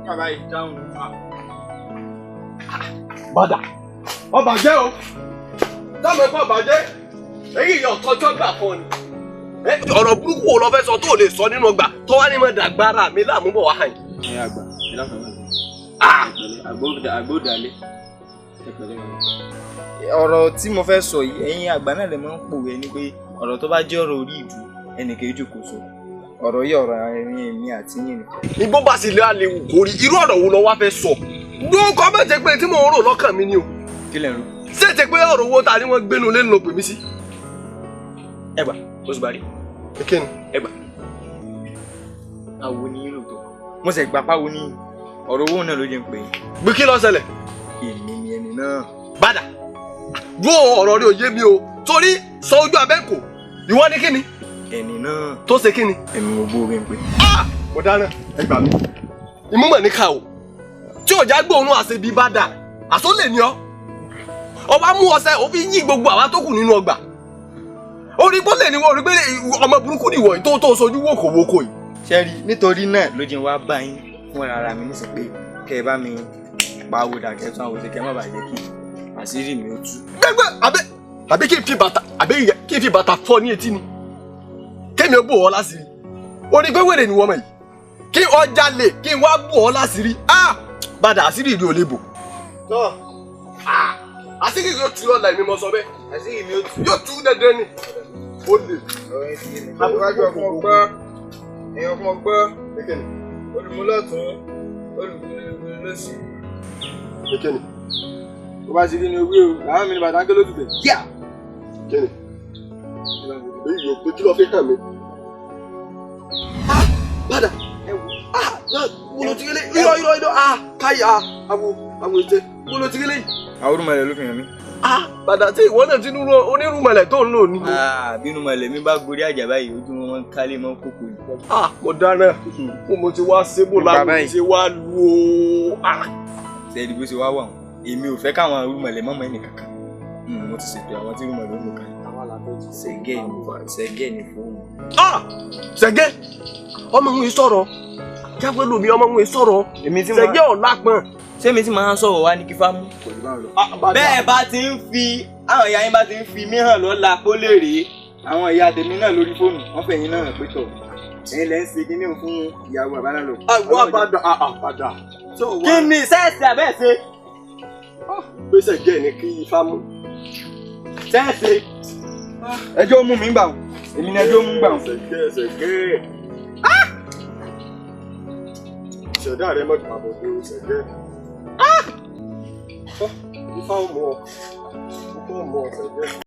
bàbá yìí dáhùn. Bàdà ọba jẹ́ o táwọn ẹ̀fọ́ bàjẹ́ èyí yọ tọ́jọ́ gbà fún ni. ọ̀rọ̀ burúkú wo lọ fẹ́ sọ tó lè sọ nínú ọgbà tó wá ní mọ̀ dàgbára mi láàmú bọ̀ wá hàn yìí. ẹ àgbà ẹ láǹfà náà. àgbódàlẹ̀ ẹ pẹ̀lẹ́ wọn. ọ̀rọ̀ tí mo fẹ́ sọ yìí ẹ̀yin àgbà náà lè máa ń pòwe ni pé ọ̀rọ̀ tó bá jẹ́ ọ̀rọ̀ orí ìlú ẹnìkan ìjókòó sọ ọ̀rọ̀ yìí ọ̀rọ̀ ẹ̀rín èmi àti yín ni. igbó bá sì lé alẹ́ wù kórí irú ọ̀rọ̀ wo lọ wá fẹ́ sọ. dúró kọ́ bẹ́ẹ̀ jẹ́ pé tí mò ń rò lọ́kàn mi ni o. kí lẹ̀ ń rò. ṣé ti pé ọ̀rọ̀ owó ta ni wọ́n gbénu lé nínú pè mí sí. ẹgbà oṣù bàrí. kí ni. ẹgbà. àwo ni yín lóòótọ́ mo sì gbà pàwo ní ọ̀rọ̀ owó náà ló jẹ́ ń pè é. gbé kí ló ṣẹlẹ̀. èmi ni ẹni náà. Bàdà dúró ọ̀rọ̀ rẹ ò yé mi o torí sọ ojú abẹ́ǹkò ìwọ ni kí ni. ẹni náà. tó ṣe kí ni. ẹ̀mí gbogbo orí ń pè. mo dáná ẹ gbà mí ìmúmọ̀ ní ká o tí òjá gbóòórùn àṣebí bá dà àsólè ni ọ ọba mú ọṣẹ òfin yí gbogbo àwa tó kù nínú ọgbà orí pọ́lẹ̀ ni wọ́n orí pé ọmọ burúkú nìwọ̀ yìí tó sojú wòkòwòkò yìí. ṣẹ́rí nítorí náà ló jẹ́ wá bá yín fún ara mi nísìnyí pé kẹ́ ẹ bá mi pa owó dàgẹ́ tún àwọn òṣèké má bàa jẹ́ kí àṣírí mi ó tú. gbẹgbẹ àbí kí n fi bàtà fọ́ ní etí ni kémi ó bò ọ́ láṣìírí orí pé wèrè ni wọ́n mọ̀ yìí kí ọjà lè kí n wá bò ọ́ láṣìírí Bàdà àṣírí ìlú ò lè bò. àṣírí yóò tú lọ́la èmi mọ sọ bẹ́ẹ̀. àṣírí mi yóò tú dandan ni. ó lè. àbúrájọ ọkọ gbọ́ èèyàn ọkọ gbọ́ olùmúlọ̀tún olùmúlọ̀sí. kékeré. tó bá ti rí ni owó o làwọn mi ní bàtà ń ké lójú bẹ̀. kíá. kékeré. èyí yóò pé kí ló fi hàn mí. Bàdà wọ́n ti rí irọ́ káyà àwọn ètè wọ́n ti rí lẹ́yìn. àwọn olùmọ̀lẹ̀ ló fi hàn mí. Bàdà tí ìwọ náà ti ní onírúmọlẹ̀ tó ń lò ní. bínú mọ̀lẹ̀ mi bá gorí àjà báyìí ojú wọn máa ń kálé mọ́ kókò ni. mo dáná mo ti wá sébò láwọn ti ṣe wá lu o. sẹ́ẹ̀dì bó ṣe wá wà wọ́n èmi ò fẹ́ káwọn olùmọ̀lẹ̀ mọ́mọ́ ẹnì kankan mo ti ṣètò àwọn tí olùmọ̀lẹ̀ ó lò kan. sẹ́gẹ́ ni fóònù. sẹ́gẹ́ ọmọ òun yìí sọ̀rọ̀ jáwé lómi ọmọ òun yìí sọ̀rọ̀ sẹ́gẹ́ ọ̀làpọ̀n. ṣé mi ti máa ń sọ̀rọ̀ wá ní kí fámú. bẹ́ẹ̀ bá ti ń fi àwọn ìyá yín bá ti ń fi mí hàn lọ́la kó lè rèé àwọn ìyá tèmi náà lórí fóònù wọ́n fẹ̀yìn náà pé tọ̀ ẹ̀yin lẹ́ ń ṣe kíní fún ìyàwó àbálá lọ. àwọn àbàdà. kí ni sẹ́ẹ̀sì àbẹ́ ṣe. gbèsè jẹ́ ní kí ifá mú. sẹ́ẹ̀sì ẹjọ́ mú mi gbà wọ́n èmi ni ẹjọ́ mú gbà wọ́n. sẹ̀gẹ́ ìṣẹ̀dá rẹ mọ̀ gbàgbọ́ pé o sẹ̀gẹ́. ifá ò mú ọ sẹ̀gẹ́.